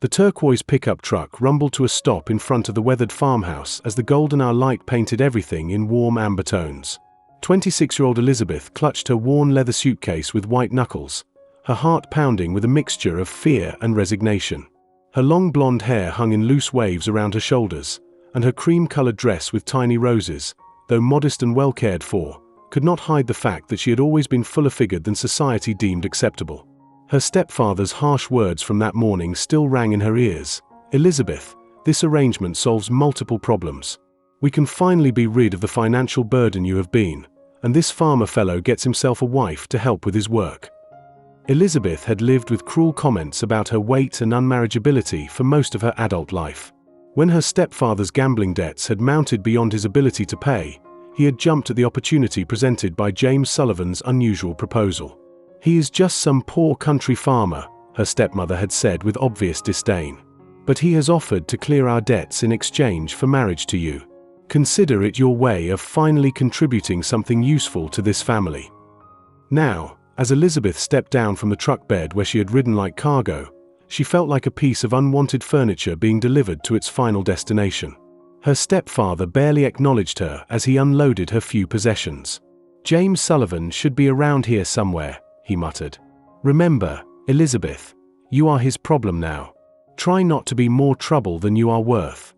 The turquoise pickup truck rumbled to a stop in front of the weathered farmhouse as the golden hour light painted everything in warm amber tones. 26-year-old Elizabeth clutched her worn leather suitcase with white knuckles, her heart pounding with a mixture of fear and resignation. Her long blonde hair hung in loose waves around her shoulders, and her cream-colored dress with tiny roses, though modest and well cared for, could not hide the fact that she had always been fuller-figured than society deemed acceptable. Her stepfather's harsh words from that morning still rang in her ears. "Elizabeth, this arrangement solves multiple problems. We can finally be rid of the financial burden you have been, and this farmer fellow gets himself a wife to help with his work." Elizabeth had lived with cruel comments about her weight and unmarriageability for most of her adult life. When her stepfather's gambling debts had mounted beyond his ability to pay, he had jumped at the opportunity presented by James Sullivan's unusual proposal. "He is just some poor country farmer," her stepmother had said with obvious disdain. "But he has offered to clear our debts in exchange for marriage to you. Consider it your way of finally contributing something useful to this family." Now, as Elizabeth stepped down from the truck bed where she had ridden like cargo, she felt like a piece of unwanted furniture being delivered to its final destination. Her stepfather barely acknowledged her as he unloaded her few possessions. "James Sullivan should be around here somewhere," he muttered. "Remember, Elizabeth, you are his problem now. Try not to be more trouble than you are worth."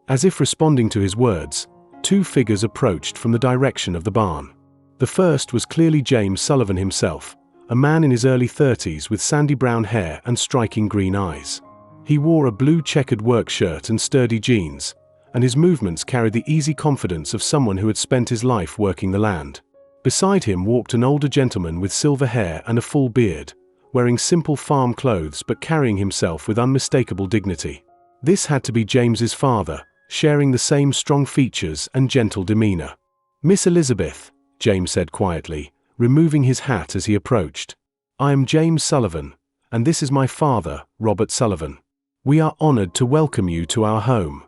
As if responding to his words, two figures approached from the direction of the barn. The first was clearly James Sullivan himself, a man in his early 30s with sandy brown hair and striking green eyes. He wore a blue checkered work shirt and sturdy jeans, and his movements carried the easy confidence of someone who had spent his life working the land. Beside him walked an older gentleman with silver hair and a full beard, wearing simple farm clothes but carrying himself with unmistakable dignity. This had to be James's father, sharing the same strong features and gentle demeanor. "Miss Elizabeth," James said quietly, removing his hat as he approached. "I am James Sullivan, and this is my father, Robert Sullivan. We are honored to welcome you to our home."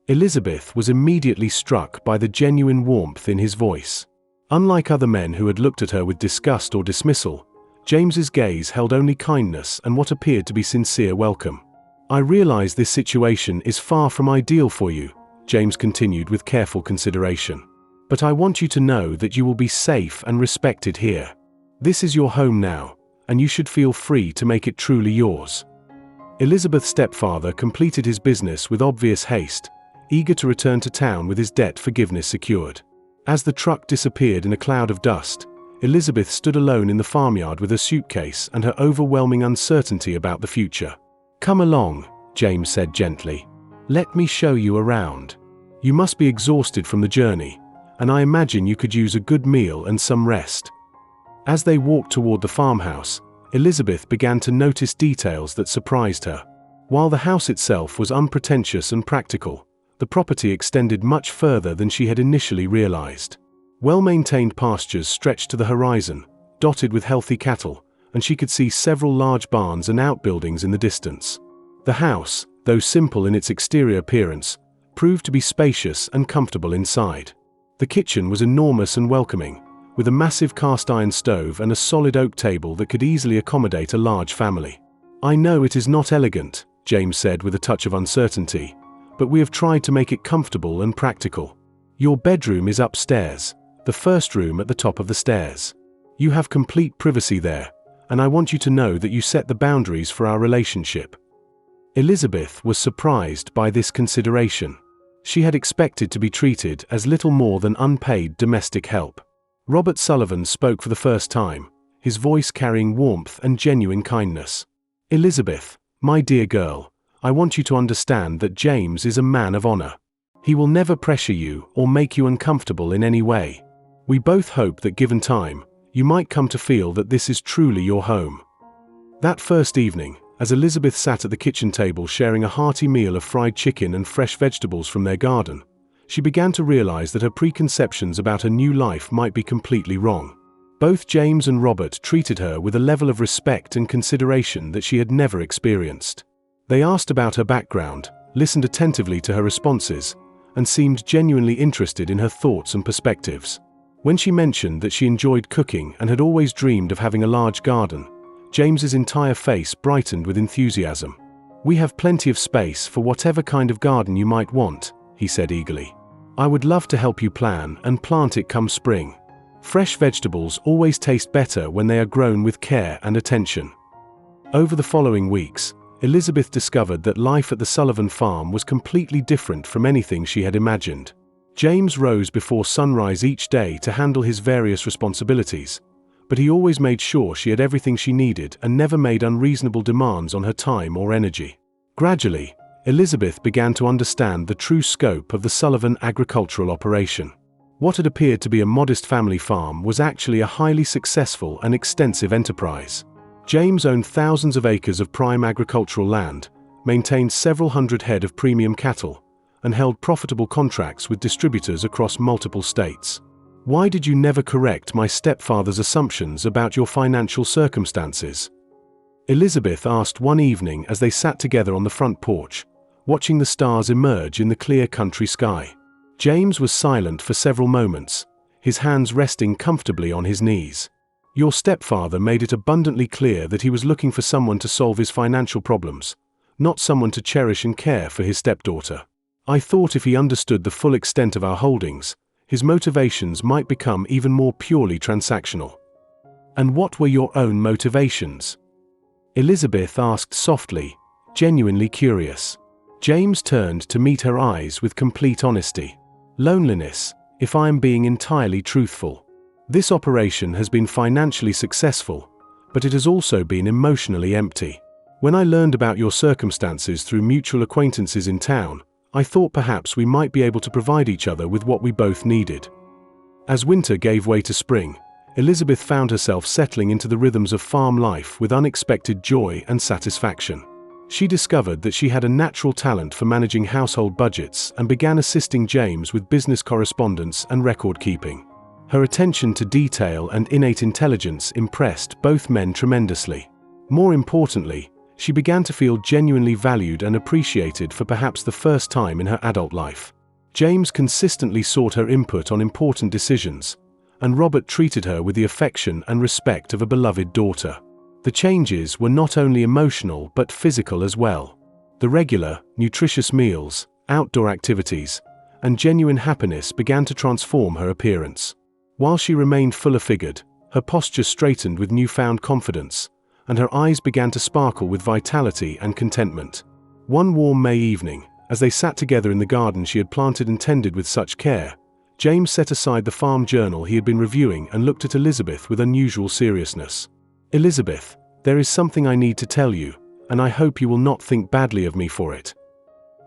Elizabeth was immediately struck by the genuine warmth in his voice. Unlike other men who had looked at her with disgust or dismissal, James's gaze held only kindness and what appeared to be sincere welcome. "I realize this situation is far from ideal for you," James continued with careful consideration. "But I want you to know that you will be safe and respected here. This is your home now, and you should feel free to make it truly yours." Elizabeth's stepfather completed his business with obvious haste, eager to return to town with his debt forgiveness secured. As the truck disappeared in a cloud of dust, Elizabeth stood alone in the farmyard with her suitcase and her overwhelming uncertainty about the future. "Come along," James said gently. "Let me show you around. You must be exhausted from the journey, and I imagine you could use a good meal and some rest." As they walked toward the farmhouse, Elizabeth began to notice details that surprised her. While the house itself was unpretentious and practical, the property extended much further than she had initially realized. Well-maintained pastures stretched to the horizon, dotted with healthy cattle, and she could see several large barns and outbuildings in the distance. The house, though simple in its exterior appearance, proved to be spacious and comfortable inside. The kitchen was enormous and welcoming, with a massive cast-iron stove and a solid oak table that could easily accommodate a large family. "I know it is not elegant," James said with a touch of uncertainty, "but we have tried to make it comfortable and practical. Your bedroom is upstairs, the first room at the top of the stairs. You have complete privacy there, and I want you to know that you set the boundaries for our relationship." Elizabeth was surprised by this consideration. She had expected to be treated as little more than unpaid domestic help. Robert Sullivan spoke for the first time, his voice carrying warmth and genuine kindness. "Elizabeth, my dear girl, I want you to understand that James is a man of honor. He will never pressure you or make you uncomfortable in any way. We both hope that given time, you might come to feel that this is truly your home." That first evening, as Elizabeth sat at the kitchen table sharing a hearty meal of fried chicken and fresh vegetables from their garden, she began to realize that her preconceptions about her new life might be completely wrong. Both James and Robert treated her with a level of respect and consideration that she had never experienced. They asked about her background, listened attentively to her responses, and seemed genuinely interested in her thoughts and perspectives. When she mentioned that she enjoyed cooking and had always dreamed of having a large garden, James's entire face brightened with enthusiasm. "We have plenty of space for whatever kind of garden you might want," he said eagerly. "I would love to help you plan and plant it come spring. Fresh vegetables always taste better when they are grown with care and attention." Over the following weeks, Elizabeth discovered that life at the Sullivan farm was completely different from anything she had imagined. James rose before sunrise each day to handle his various responsibilities, but he always made sure she had everything she needed and never made unreasonable demands on her time or energy. Gradually, Elizabeth began to understand the true scope of the Sullivan agricultural operation. What had appeared to be a modest family farm was actually a highly successful and extensive enterprise. James owned thousands of acres of prime agricultural land, maintained several hundred head of premium cattle, and held profitable contracts with distributors across multiple states. "Why did you never correct my stepfather's assumptions about your financial circumstances?" Elizabeth asked one evening as they sat together on the front porch, watching the stars emerge in the clear country sky. James was silent for several moments, his hands resting comfortably on his knees. "Your stepfather made it abundantly clear that he was looking for someone to solve his financial problems, not someone to cherish and care for his stepdaughter. I thought if he understood the full extent of our holdings, his motivations might become even more purely transactional." "And what were your own motivations?" Elizabeth asked softly, genuinely curious. James turned to meet her eyes with complete honesty. "Loneliness, if I am being entirely truthful. This operation has been financially successful, but it has also been emotionally empty. When I learned about your circumstances through mutual acquaintances in town, I thought perhaps we might be able to provide each other with what we both needed." As winter gave way to spring, Elizabeth found herself settling into the rhythms of farm life with unexpected joy and satisfaction. She discovered that she had a natural talent for managing household budgets and began assisting James with business correspondence and record keeping. Her attention to detail and innate intelligence impressed both men tremendously. More importantly, she began to feel genuinely valued and appreciated for perhaps the first time in her adult life. James consistently sought her input on important decisions, and Robert treated her with the affection and respect of a beloved daughter. The changes were not only emotional but physical as well. The regular, nutritious meals, outdoor activities, and genuine happiness began to transform her appearance. While she remained fuller-figured, her posture straightened with newfound confidence, and her eyes began to sparkle with vitality and contentment. One warm May evening, as they sat together in the garden she had planted and tended with such care, James set aside the farm journal he had been reviewing and looked at Elizabeth with unusual seriousness. "Elizabeth, there is something I need to tell you, and I hope you will not think badly of me for it."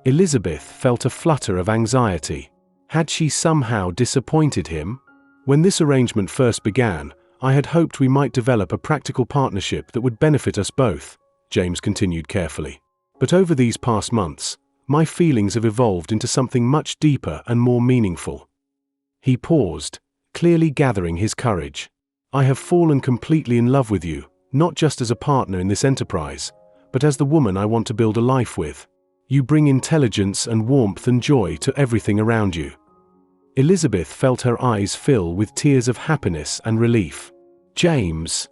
Elizabeth felt a flutter of anxiety. Had she somehow disappointed him? "When this arrangement first began, I had hoped we might develop a practical partnership that would benefit us both," James continued carefully. "But over these past months, my feelings have evolved into something much deeper and more meaningful." He paused, clearly gathering his courage. "I have fallen completely in love with you, not just as a partner in this enterprise, but as the woman I want to build a life with. You bring intelligence and warmth and joy to everything around you." Elizabeth felt her eyes fill with tears of happiness and relief. "James,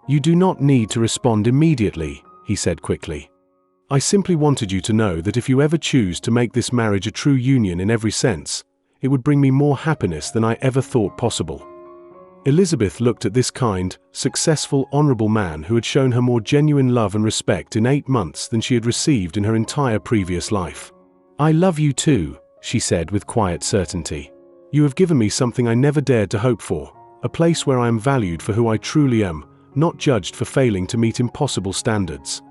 You do not need to respond immediately," he said quickly. "I simply wanted you to know that if you ever choose to make this marriage a true union in every sense, it would bring me more happiness than I ever thought possible." Elizabeth looked at this kind, successful, honorable man who had shown her more genuine love and respect in 8 months than she had received in her entire previous life. "I love you too," she said with quiet certainty. "You have given me something I never dared to hope for, a place where I am valued for who I truly am, not judged for failing to meet impossible standards."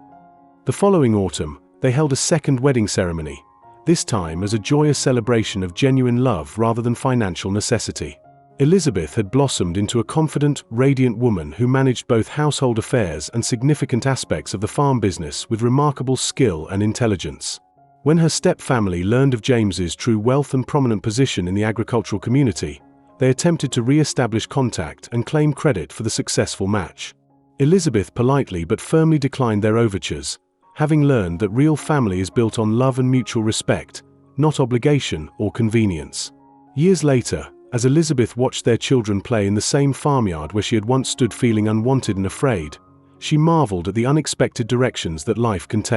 The following autumn, they held a second wedding ceremony, this time as a joyous celebration of genuine love rather than financial necessity. Elizabeth had blossomed into a confident, radiant woman who managed both household affairs and significant aspects of the farm business with remarkable skill and intelligence. When her step-family learned of James's true wealth and prominent position in the agricultural community, they attempted to re-establish contact and claim credit for the successful match. Elizabeth politely but firmly declined their overtures, having learned that real family is built on love and mutual respect, not obligation or convenience. Years later, as Elizabeth watched their children play in the same farmyard where she had once stood feeling unwanted and afraid, She marveled at the unexpected directions that life can take.